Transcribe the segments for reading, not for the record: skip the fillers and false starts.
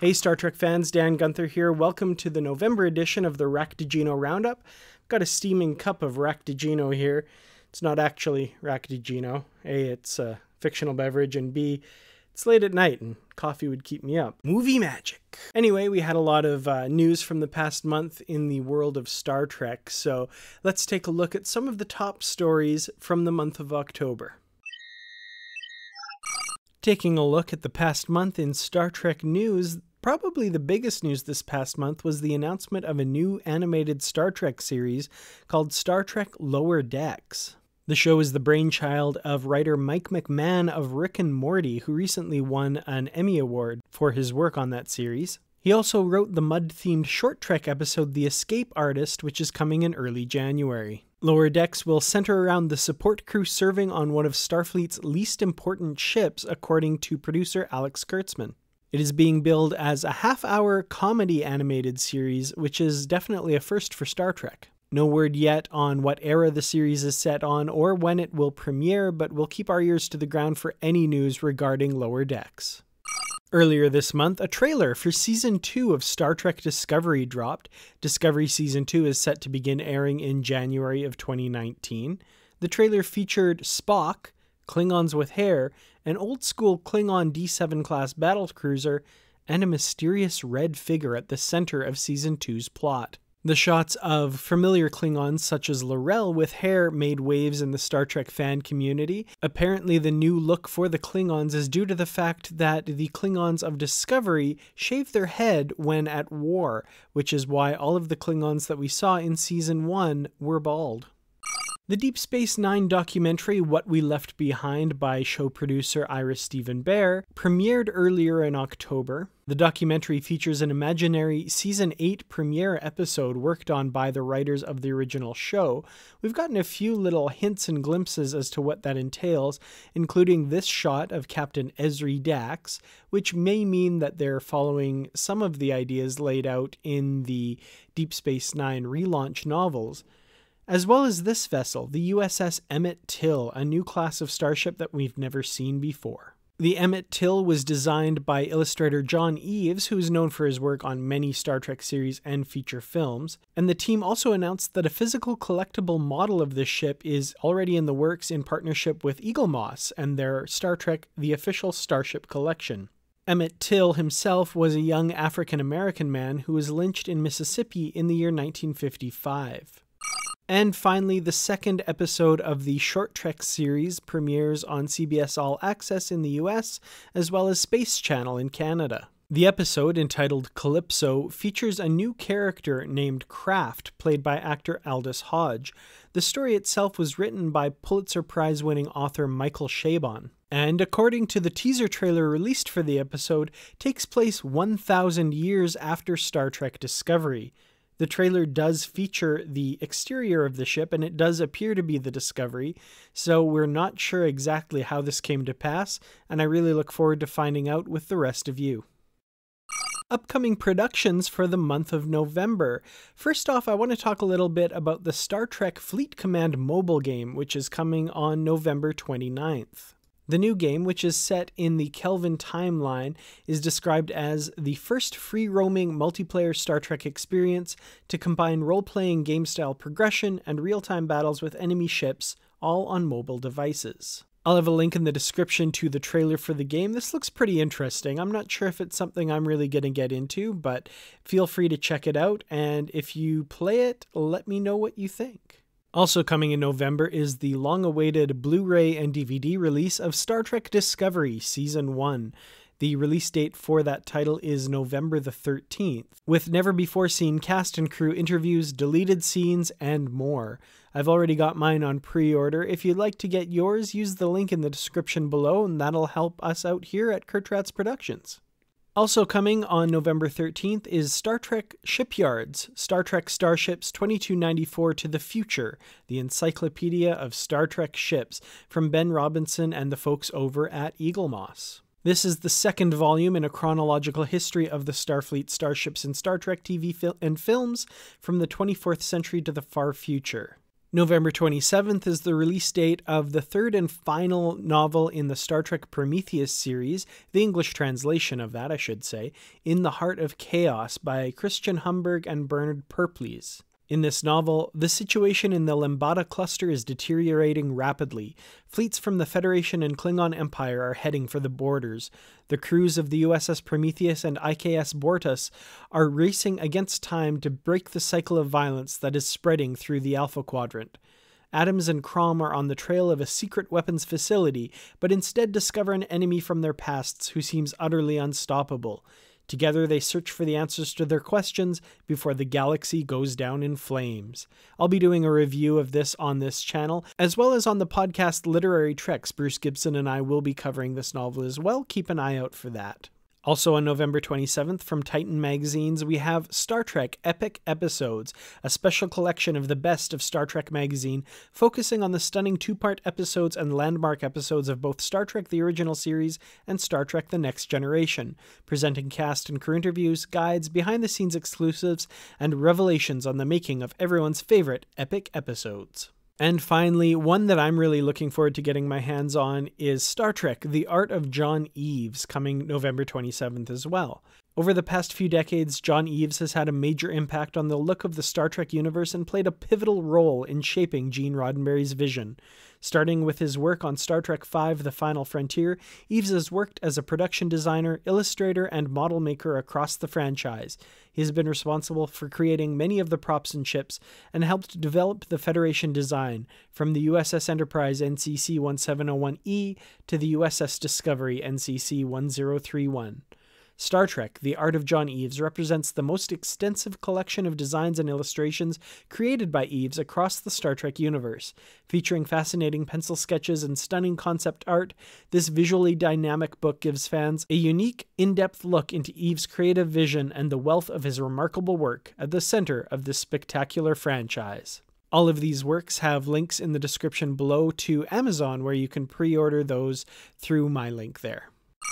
Hey Star Trek fans, Dan Gunther here. Welcome to the November edition of the Raktajino Roundup. I've got a steaming cup of Raktajino here. It's not actually Raktajino. A, it's a fictional beverage, and B, it's late at night and coffee would keep me up. Movie magic. Anyway, we had a lot of news from the past month in the world of Star Trek, so let's take a look at some of the top stories from the month of October. Taking a look at the past month in Star Trek news, probably the biggest news this past month was the announcement of a new animated Star Trek series called Star Trek Lower Decks. The show is the brainchild of writer Mike McMahon of Rick and Morty, who recently won an Emmy Award for his work on that series. He also wrote the mud-themed short Trek episode The Escape Artist, which is coming in early January. Lower Decks will center around the support crew serving on one of Starfleet's least important ships, according to producer Alex Kurtzman. It is being billed as a half-hour comedy animated series, which is definitely a first for Star Trek. No word yet on what era the series is set on or when it will premiere, but we'll keep our ears to the ground for any news regarding Lower Decks. Earlier this month, a trailer for Season 2 of Star Trek Discovery dropped. Discovery Season 2 is set to begin airing in January of 2019. The trailer featured Spock, Klingons with hair, an old-school Klingon D7 class battlecruiser, and a mysterious red figure at the center of Season 2's plot. The shots of familiar Klingons such as L'Rell with hair made waves in the Star Trek fan community. Apparently the new look for the Klingons is due to the fact that the Klingons of Discovery shave their head when at war, which is why all of the Klingons that we saw in Season 1 were bald. The Deep Space Nine documentary What We Left Behind by show producer Ira Steven Behr premiered earlier in October. The documentary features an imaginary Season 8 premiere episode worked on by the writers of the original show. We've gotten a few little hints and glimpses as to what that entails, including this shot of Captain Ezri Dax, which may mean that they're following some of the ideas laid out in the Deep Space Nine relaunch novels. As well as this vessel, the USS Emmett Till, a new class of starship that we've never seen before. The Emmett Till was designed by illustrator John Eaves, who is known for his work on many Star Trek series and feature films, and the team also announced that a physical collectible model of this ship is already in the works in partnership with Eaglemoss and their Star Trek The Official Starship Collection. Emmett Till himself was a young African-American man who was lynched in Mississippi in the year 1955. And finally, the second episode of the Short Trek series premieres on CBS All Access in the US, as well as Space Channel in Canada. The episode, entitled Calypso, features a new character named Kraft, played by actor Aldous Hodge. The story itself was written by Pulitzer Prize-winning author Michael Chabon, and according to the teaser trailer released for the episode, takes place 1,000 years after Star Trek Discovery. The trailer does feature the exterior of the ship, and it does appear to be the Discovery, so we're not sure exactly how this came to pass, and I really look forward to finding out with the rest of you. Upcoming productions for the month of November. First off, I want to talk a little bit about the Star Trek Fleet Command mobile game, which is coming on November 29th. The new game, which is set in the Kelvin timeline, is described as the first free-roaming multiplayer Star Trek experience to combine role-playing game-style progression and real-time battles with enemy ships, all on mobile devices. I'll have a link in the description to the trailer for the game. This looks pretty interesting. I'm not sure if it's something I'm really going to get into, but feel free to check it out, and if you play it, let me know what you think. Also coming in November is the long-awaited Blu-ray and DVD release of Star Trek Discovery Season 1. The release date for that title is November the 13th, with never-before-seen cast and crew interviews, deleted scenes, and more. I've already got mine on pre-order. If you'd like to get yours, use the link in the description below, and that'll help us out here at Kertrats Productions. Also coming on November 13th is Star Trek Shipyards, Star Trek Starships 2294 to the Future, the Encyclopedia of Star Trek Ships, from Ben Robinson and the folks over at Eaglemoss. This is the second volume in a chronological history of the Starfleet starships in Star Trek TV and films from the 24th century to the far future. November 27th is the release date of the third and final novel in the Star Trek Prometheus series, the English translation of that, I should say, In the Heart of Chaos by Christian Humberg and Bernard Purples. In this novel, the situation in the Lambada cluster is deteriorating rapidly. Fleets from the Federation and Klingon Empire are heading for the borders. The crews of the USS Prometheus and IKS Bortus are racing against time to break the cycle of violence that is spreading through the Alpha Quadrant. Adams and Crom are on the trail of a secret weapons facility, but instead discover an enemy from their pasts who seems utterly unstoppable. Together, they search for the answers to their questions before the galaxy goes down in flames. I'll be doing a review of this on this channel, as well as on the podcast Literary Treks. Bruce Gibson and I will be covering this novel as well. Keep an eye out for that. Also on November 27th from Titan Magazines, we have Star Trek Epic Episodes, a special collection of the best of Star Trek magazine, focusing on the stunning two-part episodes and landmark episodes of both Star Trek the Original Series and Star Trek The Next Generation, presenting cast and crew interviews, guides, behind-the-scenes exclusives, and revelations on the making of everyone's favorite epic episodes. And finally, one that I'm really looking forward to getting my hands on is Star Trek The Art of John Eves, coming November 27th as well. Over the past few decades, John Eves has had a major impact on the look of the Star Trek universe and played a pivotal role in shaping Gene Roddenberry's vision. Starting with his work on Star Trek V: The Final Frontier, Eves has worked as a production designer, illustrator, and model maker across the franchise. He has been responsible for creating many of the props and ships and helped develop the Federation design, from the USS Enterprise NCC 1701E to the USS Discovery NCC 1031. Star Trek: The Art of John Eves represents the most extensive collection of designs and illustrations created by Eves across the Star Trek universe. Featuring fascinating pencil sketches and stunning concept art, this visually dynamic book gives fans a unique, in-depth look into Eves' creative vision and the wealth of his remarkable work at the center of this spectacular franchise. All of these works have links in the description below to Amazon, where you can pre-order those through my link there.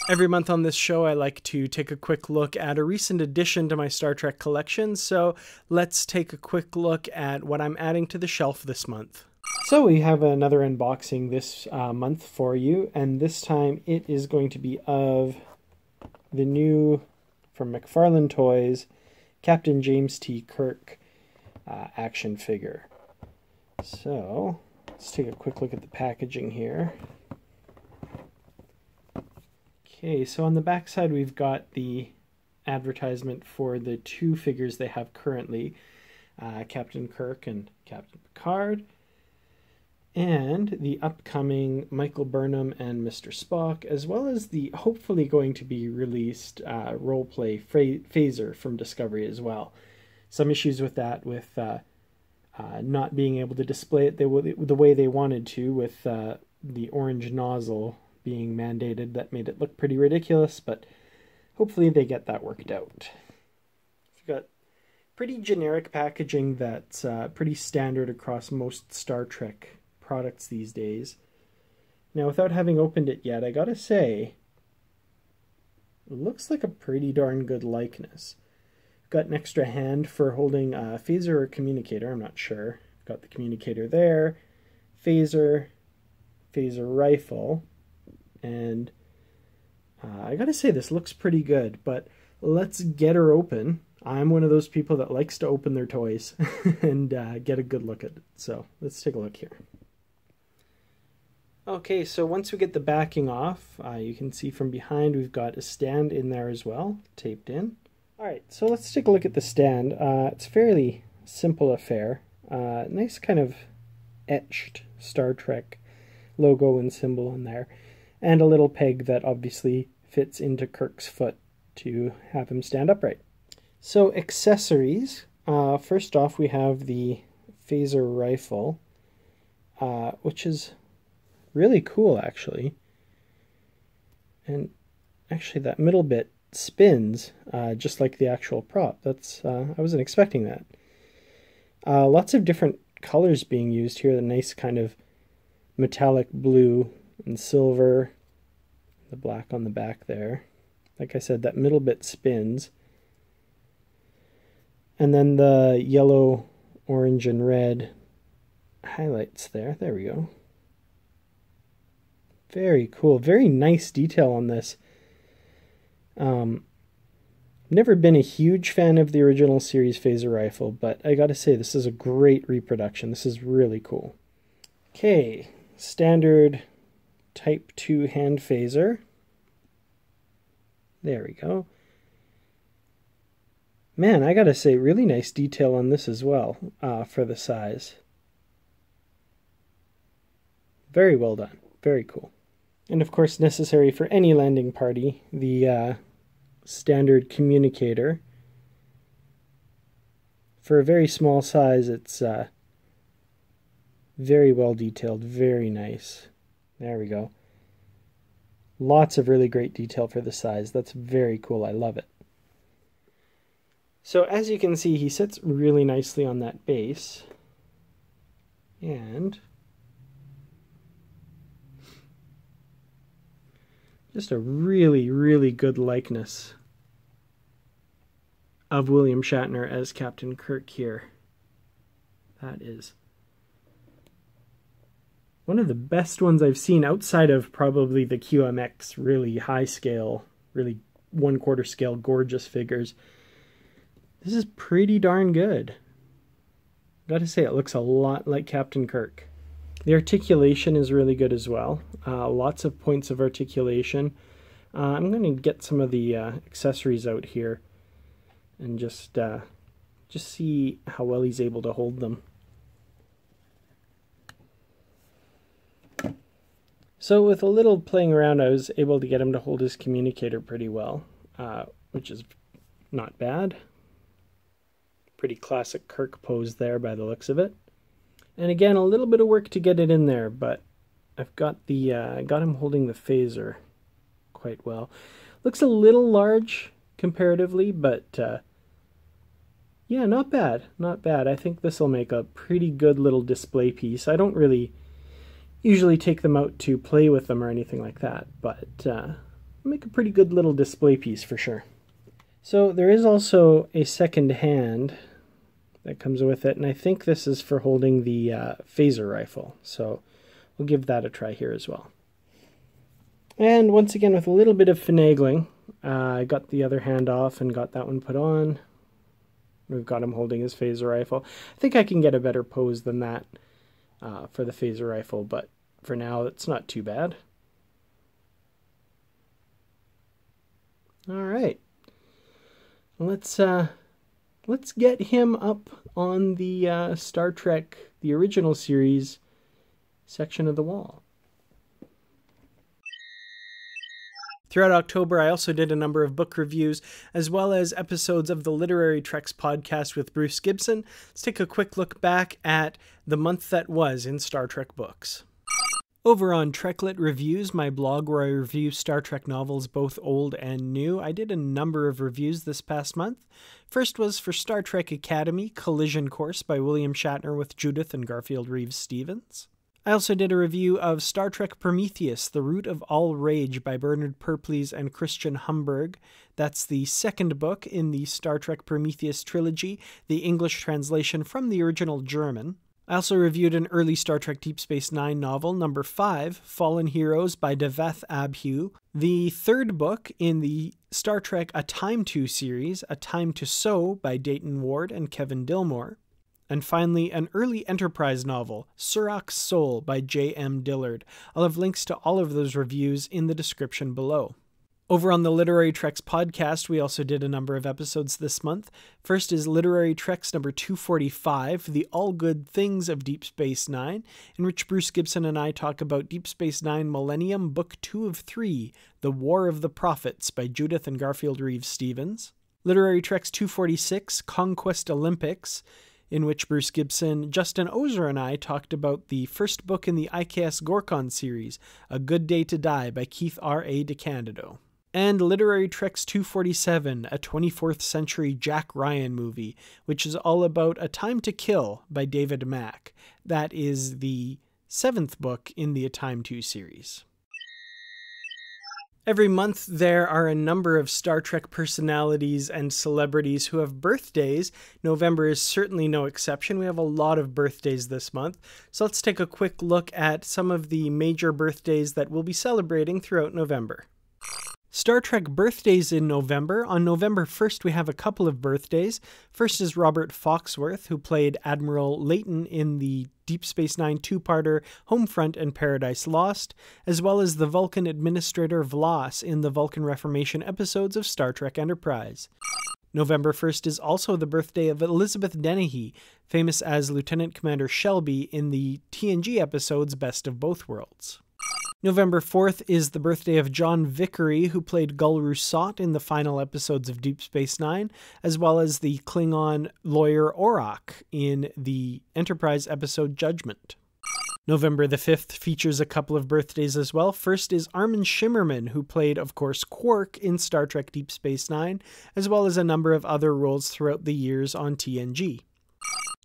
Every month on this show, I like to take a quick look at a recent addition to my Star Trek collection, so let's take a quick look at what I'm adding to the shelf this month. So we have another unboxing this month for you, and this time it is going to be of the new, from McFarlane Toys, Captain James T. Kirk action figure. So let's take a quick look at the packaging here. Okay, so on the back side we've got the advertisement for the two figures they have currently, Captain Kirk and Captain Picard, and the upcoming Michael Burnham and Mr. Spock, as well as the hopefully going to be released roleplay phaser from Discovery as well. Some issues with that, with not being able to display it the way they wanted to, with the orange nozzle being mandated. That made it look pretty ridiculous, but hopefully they get that worked out. We've got pretty generic packaging that's pretty standard across most Star Trek products these days. Now, without having opened it yet, I gotta say, it looks like a pretty darn good likeness. Got an extra hand for holding a phaser or communicator, I'm not sure. Got the communicator there, phaser rifle, and I gotta say this looks pretty good, but let's get her open. I'm one of those people that likes to open their toys and get a good look at it. So let's take a look here. Okay, so once we get the backing off, you can see from behind we've got a stand in there as well, taped in. Alright, so let's take a look at the stand. It's a fairly simple affair. Nice kind of etched Star Trek logo and symbol in there, and a little peg that obviously fits into Kirk's foot to have him stand upright. So accessories, first off we have the phaser rifle, which is really cool actually, and actually that middle bit spins just like the actual prop. That's I wasn't expecting that. Lots of different colors being used here, the nice kind of metallic blue and silver, the black on the back there. Like I said, that middle bit spins. And then the yellow, orange, and red highlights there. There we go. Very cool. Very nice detail on this. Never been a huge fan of the original series phaser rifle, but I gotta say, this is a great reproduction. This is really cool. Okay, standard Type 2 hand phaser. There we go. Man, I gotta say, really nice detail on this as well, for the size. Very well done. Very cool. And of course, necessary for any landing party, the standard communicator. For a very small size, it's very well detailed, very nice. There we go. Lots of really great detail for the size. That's very cool. I love it. So as you can see, he sits really nicely on that base. And just a really, really good likeness of William Shatner as Captain Kirk here. That is one of the best ones I've seen outside of probably the QMX really high scale, really 1/4 scale gorgeous figures. This is pretty darn good. Gotta say, it looks a lot like Captain Kirk. The articulation is really good as well. Lots of points of articulation. I'm going to get some of the accessories out here and just see how well he's able to hold them. So with a little playing around, I was able to get him to hold his communicator pretty well, which is not bad. Pretty classic Kirk pose there by the looks of it. And again, a little bit of work to get it in there, but I've got the got him holding the phaser quite well. Looks a little large comparatively, but yeah, not bad, not bad. I think this will make a pretty good little display piece. I don't really usually take them out to play with them or anything like that, but make a pretty good little display piece for sure. So there is also a second hand that comes with it, and I think this is for holding the phaser rifle, so we'll give that a try here as well. And once again, with a little bit of finagling, I got the other hand off and got that one put on. We've got him holding his phaser rifle. I think I can get a better pose than that for the phaser rifle, but for now it's not too bad. All right, let's get him up on the Star Trek, the original series section of the wall. Throughout October, I also did a number of book reviews, as well as episodes of the Literary Treks podcast with Bruce Gibson. Let's take a quick look back at the month that was in Star Trek books. Over on Treklit Reviews, my blog where I review Star Trek novels both old and new, I did a number of reviews this past month. First was for Star Trek Academy, Collision Course by William Shatner with Judith and Garfield Reeves-Stevens. I also did a review of Star Trek Prometheus, The Root of All Rage by Bernard Purpleys and Christian Humberg. That's the second book in the Star Trek Prometheus trilogy, the English translation from the original German. I also reviewed an early Star Trek Deep Space Nine novel, number 5, Fallen Heroes by Deveth Abhu. The third book in the Star Trek A Time To series, A Time to Sew by Dayton Ward and Kevin Dillmore. And finally, an early Enterprise novel, Surak's Soul by J.M. Dillard. I'll have links to all of those reviews in the description below. Over on the Literary Treks podcast, we also did a number of episodes this month. First is Literary Treks number 245, The All Good Things of Deep Space Nine, in which Bruce Gibson and I talk about Deep Space Nine Millennium, Book 2 of 3, The War of the Prophets by Judith and Garfield Reeves-Stevens. Literary Treks 246, Conquest Olympics, in which Bruce Gibson, Justin Ozer, and I talked about the first book in the IKS Gorkon series, A Good Day to Die by Keith R.A. DeCandido. And Literary Treks 247, a 24th century Jack Ryan movie, which is all about A Time to Kill by David Mack. That is the 7th book in the A Time To series. Every month, there are a number of Star Trek personalities and celebrities who have birthdays. November is certainly no exception. We have a lot of birthdays this month. So let's take a quick look at some of the major birthdays that we'll be celebrating throughout November. Star Trek birthdays in November. On November 1st, we have a couple of birthdays. First is Robert Foxworth, who played Admiral Layton in the Deep Space Nine two-parter Homefront and Paradise Lost, as well as the Vulcan Administrator V'Las in the Vulcan Reformation episodes of Star Trek Enterprise. November 1st is also the birthday of Elizabeth Dennehy, famous as Lieutenant Commander Shelby in the TNG episodes Best of Both Worlds. November 4th is the birthday of John Vickery, who played Gul Rusot in the final episodes of Deep Space Nine, as well as the Klingon lawyer Orak in the Enterprise episode Judgment. November the 5th features a couple of birthdays as well. First is Armin Shimmerman, who played, of course, Quark in Star Trek Deep Space Nine, as well as a number of other roles throughout the years on TNG.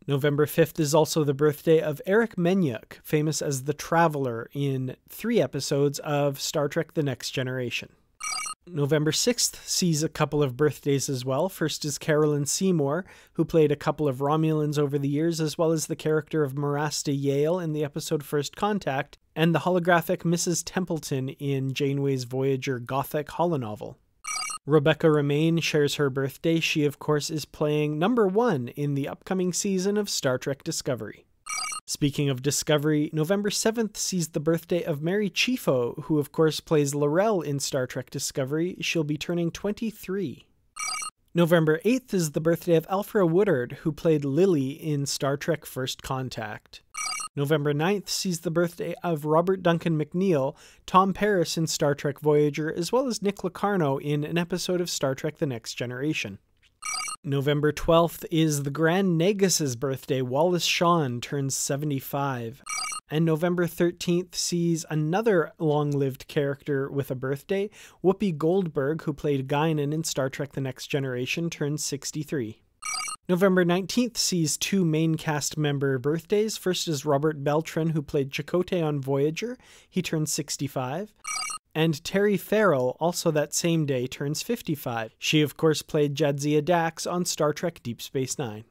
November 5th is also the birthday of Eric Menyuk, famous as the Traveler in 3 episodes of Star Trek The Next Generation. November 6th sees a couple of birthdays as well. First is Carolyn Seymour, who played a couple of Romulans over the years, as well as the character of Marasta Yale in the episode First Contact, and the holographic Mrs. Templeton in Janeway's Voyager Gothic holonovel. Rebecca Romaine shares her birthday. She, of course, is playing number 1 in the upcoming season of Star Trek Discovery. Speaking of Discovery, November 7th sees the birthday of Mary Chieffo, who, of course, plays L'Rell in Star Trek Discovery. She'll be turning 23. November 8th is the birthday of Alfre Woodard, who played Lily in Star Trek First Contact. November 9th sees the birthday of Robert Duncan McNeil, Tom Paris in Star Trek Voyager, as well as Nick Locarno in an episode of Star Trek The Next Generation. November 12th is the Grand Negus's birthday. Wallace Shawn turns 75. And November 13th sees another long-lived character with a birthday. Whoopi Goldberg, who played Guinan in Star Trek The Next Generation, turns 63. November 19th sees 2 main cast member birthdays. First is Robert Beltran, who played Chakotay on Voyager. He turns 65. And Terry Farrell, also that same day, turns 55. She, of course, played Jadzia Dax on Star Trek Deep Space Nine.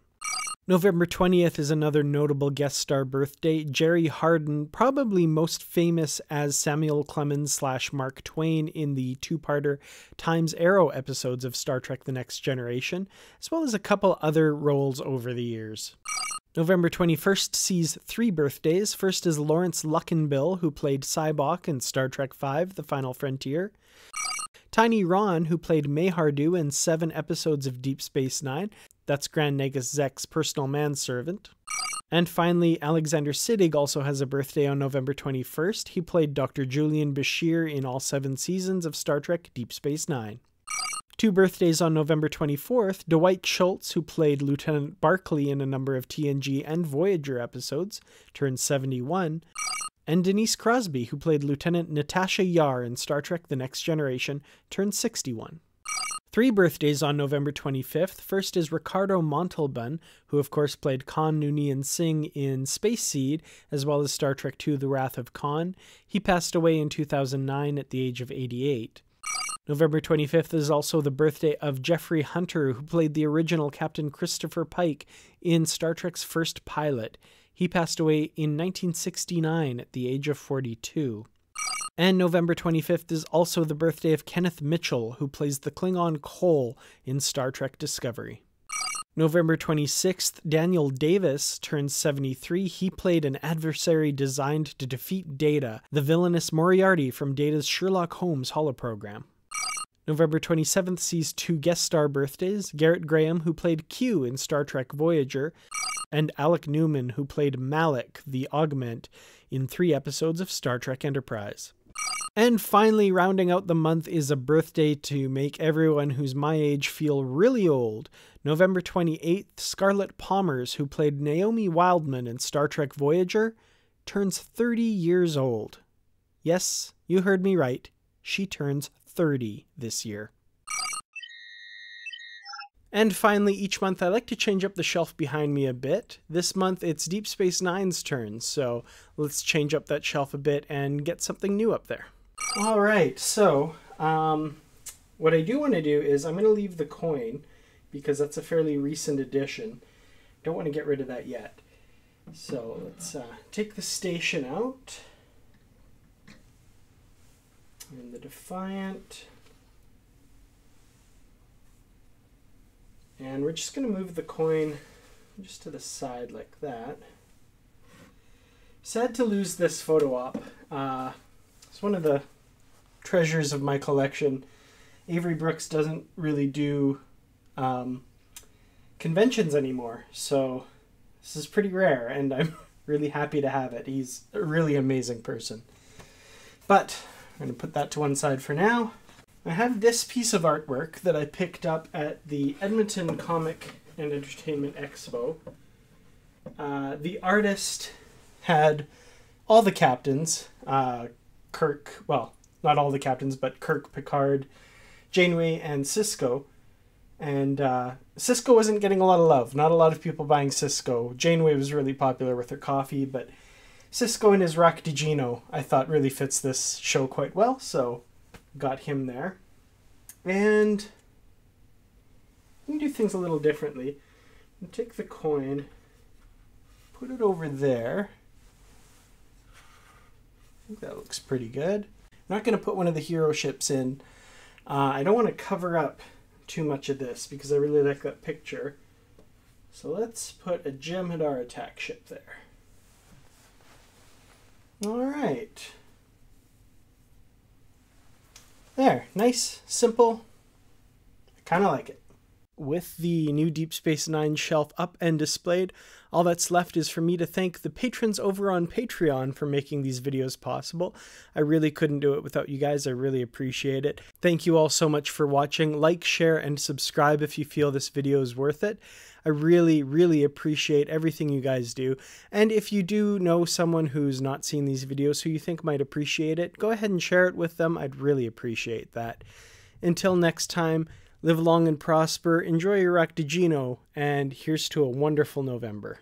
November 20th is another notable guest star birthday. Jerry Hardin, probably most famous as Samuel Clemens / Mark Twain in the 2-parter Times Arrow episodes of Star Trek The Next Generation, as well as a couple other roles over the years. November 21st sees 3 birthdays. First is Lawrence Luckinbill, who played Sybok in Star Trek V, The Final Frontier. Tiny Ron, who played Mayhardu in 7 episodes of Deep Space Nine. That's Grand Nagus Zek's personal manservant. And finally, Alexander Siddig also has a birthday on November 21st. He played Dr. Julian Bashir in all 7 seasons of Star Trek Deep Space Nine. 2 birthdays on November 24th, Dwight Schultz, who played Lieutenant Barclay in a number of TNG and Voyager episodes, turns 71. And Denise Crosby, who played Lieutenant Natasha Yar in Star Trek The Next Generation, turns 61. 3 birthdays on November 25th. First is Ricardo Montalban, who of course played Khan Noonien Singh in Space Seed, as well as Star Trek II The Wrath of Khan. He passed away in 2009 at the age of 88. November 25th is also the birthday of Jeffrey Hunter, who played the original Captain Christopher Pike in Star Trek's first pilot. He passed away in 1969 at the age of 42. And November 25th is also the birthday of Kenneth Mitchell, who plays the Klingon Cole in Star Trek Discovery. November 26th, Daniel Davis turns 73. He played an adversary designed to defeat Data, the villainous Moriarty from Data's Sherlock Holmes holoprogram. November 27th sees 2 guest star birthdays, Garrett Graham, who played Q in Star Trek Voyager, and Alec Newman, who played Malik, the Augment, in 3 episodes of Star Trek Enterprise. And finally, rounding out the month is a birthday to make everyone who's my age feel really old. November 28th, Scarlett Palmers, who played Naomi Wildman in Star Trek Voyager, turns 30 years old. Yes, you heard me right. She turns 30 this year. And finally, each month I like to change up the shelf behind me a bit. This month it's Deep Space Nine's turn, so let's change up that shelf a bit and get something new up there. Alright, so What I do want to do is I'm going to leave the coin because that's a fairly recent addition. Don't want to get rid of that yet. So let's take the station out. And the Defiant. And we're just going to move the coin just to the side like that. Sad to lose this photo op. It's one of the treasures of my collection. Avery Brooks doesn't really do conventions anymore, so this is pretty rare, and I'm really happy to have it. He's a really amazing person. But I'm going to put that to one side for now. I have this piece of artwork that I picked up at the Edmonton Comic and Entertainment Expo. The artist had all the captains, Kirk, well, not all the captains, but Kirk, Picard, Janeway, and Sisko. And Sisko wasn't getting a lot of love. Not a lot of people buying Sisko. Janeway was really popular with her coffee, but Sisko and his Raktajino, I thought, really fits this show quite well, so got him there. And I'm going to do things a little differently. I'm going to take the coin, put it over there. I think that looks pretty good. I'm not going to put one of the hero ships in. I don't want to cover up too much of this because I really like that picture. So let's put a Jem'Hadar attack ship there. All right. There, nice, simple. I kind of like it. With the new Deep Space Nine shelf up and displayed, all that's left is for me to thank the patrons over on Patreon for making these videos possible. I really couldn't do it without you guys. I really appreciate it. Thank you all so much for watching. Like, share, and subscribe if you feel this video is worth it. I really, really appreciate everything you guys do. And if you do know someone who's not seen these videos who you think might appreciate it, go ahead and share it with them. I'd really appreciate that. Until next time, live long and prosper, enjoy your Raktajino, and here's to a wonderful November.